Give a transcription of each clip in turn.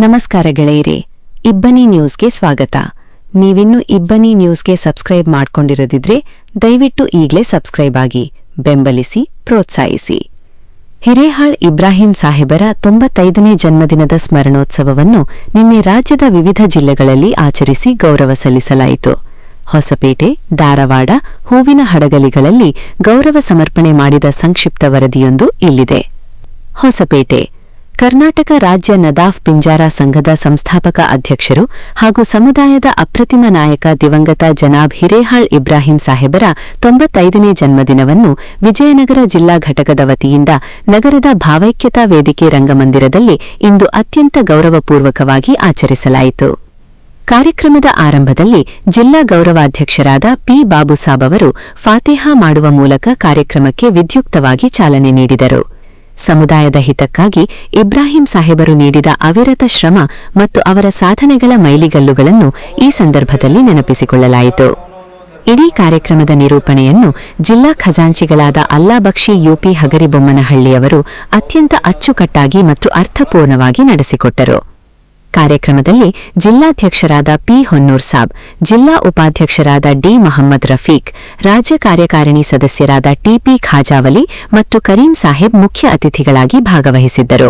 ನಮಸ್ಕಾರ ಗೆಳೆಯರೇ, ಇಬ್ಬನಿ ನ್ಯೂಸ್ಗೆ ಸ್ವಾಗತ. ನೀವಿನ್ನೂ ಇಬ್ಬನಿ ನ್ಯೂಸ್ಗೆ ಸಬ್ಸ್ಕ್ರೈಬ್ ಮಾಡ್ಕೊಂಡಿರದಿದ್ರೆ ದಯವಿಟ್ಟು ಈಗಲೇ ಸಬ್ಸ್ಕ್ರೈಬ್ ಆಗಿ, ಬೆಂಬಲಿಸಿ, ಪ್ರೋತ್ಸಾಹಿಸಿ. ಹಿರೇಹಾಳ್ ಇಬ್ರಾಹಿಂ ಸಾಹೇಬರ 95ನೇ ಜನ್ಮದಿನದ ಸ್ಮರಣೋತ್ಸವವನ್ನು ನಿನ್ನೆ ರಾಜ್ಯದ ವಿವಿಧ ಜಿಲ್ಲೆಗಳಲ್ಲಿ ಆಚರಿಸಿ ಗೌರವ ಸಲ್ಲಿಸಲಾಯಿತು. ಹೊಸಪೇಟೆ, ಧಾರವಾಡ, ಹೂವಿನ ಹಡಗಲಿಗಳಲ್ಲಿ ಗೌರವ ಸಮರ್ಪಣೆ ಮಾಡಿದ ಸಂಕ್ಷಿಪ್ತ ವರದಿಯೊಂದು ಇಲ್ಲಿದೆ. ಹೊಸಪೇಟೆ ಕರ್ನಾಟಕ ರಾಜ್ಯ ನದಾಫ್ ಪಿಂಜಾರ ಸಂಘದ ಸಂಸ್ಥಾಪಕ ಅಧ್ಯಕ್ಷರು ಹಾಗೂ ಸಮುದಾಯದ ಅಪ್ರತಿಮ ನಾಯಕ ದಿವಂಗತ ಜನಾಬ್ ಹಿರೇಹಾಳ್ ಇಬ್ರಾಹಿಂ ಸಾಹೇಬರ 95ನೇ ಜನ್ಮದಿನವನ್ನು ವಿಜಯನಗರ ಜಿಲ್ಲಾ ಘಟಕದ ವತಿಯಿಂದ ನಗರದ ಭಾವೈಕ್ಯತಾ ವೇದಿಕೆ ರಂಗಮಂದಿರದಲ್ಲಿ ಇಂದು ಅತ್ಯಂತ ಗೌರವಪೂರ್ವಕವಾಗಿ ಆಚರಿಸಲಾಯಿತು. ಕಾರ್ಯಕ್ರಮದ ಆರಂಭದಲ್ಲಿ ಜಿಲ್ಲಾ ಗೌರವಾಧ್ಯಕ್ಷರಾದ ಪಿ ಬಾಬುಸಾಬ್ ಅವರು ಫಾತಿಹಾ ಮಾಡುವ ಮೂಲಕ ಕಾರ್ಯಕ್ರಮಕ್ಕೆ ವಿದ್ಯುಕ್ತವಾಗಿ ಚಾಲನೆ ನೀಡಿದರು. ಸಮುದಾಯದ ಹಿತಕ್ಕಾಗಿ ಇಬ್ರಾಹಿಂ ಸಾಹೇಬರು ನೀಡಿದ ಅವಿರತ ಶ್ರಮ ಮತ್ತು ಅವರ ಸಾಧನೆಗಳ ಮೈಲಿಗಲ್ಲುಗಳನ್ನು ಈ ಸಂದರ್ಭದಲ್ಲಿ ನೆನಪಿಸಿಕೊಳ್ಳಲಾಯಿತು. ಇಡೀ ಕಾರ್ಯಕ್ರಮದ ನಿರೂಪಣೆಯನ್ನು ಜಿಲ್ಲಾ ಖಜಾಂಚಿಗಳಾದ ಅಲ್ಲಾಬಕ್ಷಿ ಯುಪಿ ಹಗರಿಬೊಮ್ಮನಹಳ್ಳಿಯವರು ಅತ್ಯಂತ ಅಚ್ಚುಕಟ್ಟಾಗಿ ಮತ್ತು ಅರ್ಥಪೂರ್ಣವಾಗಿ ನಡೆಸಿಕೊಟ್ಟರು. ಕಾರ್ಯಕ್ರಮದಲ್ಲಿ ಜಿಲ್ಲಾಧ್ಯಕ್ಷರಾದ ಪಿ ಹೊನ್ನೂರ್ ಸಾಬ್, ಜಿಲ್ಲಾ ಉಪಾಧ್ಯಕ್ಷರಾದ ಡಿ ಮೊಹಮ್ಮದ್ ರಫೀಕ್, ರಾಜ್ಯ ಕಾರ್ಯಕಾರಿಣಿ ಸದಸ್ಯರಾದ ಟಿಪಿ ಖಾಜಾವಲಿ ಮತ್ತು ಕರೀಂ ಸಾಹೇಬ್ ಮುಖ್ಯ ಅತಿಥಿಗಳಾಗಿ ಭಾಗವಹಿಸಿದ್ದರು.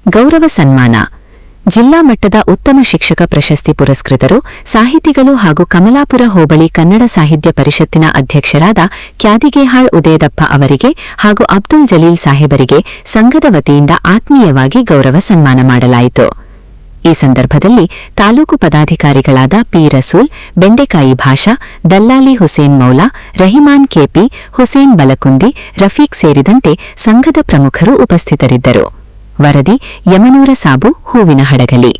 ಗೌರವ ಸನ್ಮಾನ. ಜಿಲ್ಲಾ ಮಟ್ಟದ ಉತ್ತಮ ಶಿಕ್ಷಕ ಪ್ರಶಸ್ತಿ ಪುರಸ್ಕೃತರು, ಸಾಹಿತಿಗಳು ಹಾಗೂ ಕಮಲಾಪುರ ಹೋಬಳಿ ಕನ್ನಡ ಸಾಹಿತ್ಯ ಪರಿಷತ್ತಿನ ಅಧ್ಯಕ್ಷರಾದ ಕ್ಯಾದಿಗೇಹಾಳ್ ಉದೇದಪ್ಪ ಅವರಿಗೆ ಹಾಗೂ ಅಬ್ದುಲ್ ಜಲೀಲ್ ಸಾಹೇಬರಿಗೆ ಸಂಘದ ವತಿಯಿಂದ ಆತ್ಮೀಯವಾಗಿ ಗೌರವ ಸನ್ಮಾನ ಮಾಡಲಾಯಿತು. ಈ ಸಂದರ್ಭದಲ್ಲಿ ತಾಲೂಕು ಪದಾಧಿಕಾರಿಗಳಾದ ಪಿ ರಸೂಲ್, ಬೆಂಡೆಕಾಯಿ ಭಾಷಾ, ದಲ್ಲಾಲಿ ಹುಸೇನ್ ಮೌಲಾ, ರಹಿಮಾನ್ ಕೆಪಿ, ಹುಸೇನ್ ಬಲಕುಂದಿ, ರಫೀಕ್ ಸೇರಿದಂತೆ ಸಂಘದ ಪ್ರಮುಖರು ಉಪಸ್ಥಿತರಿದ್ದರು. ವರದಿ ಯಮನೂರ ಸಾಬು, ಹೂವಿನ ಹಡಗಲಿ.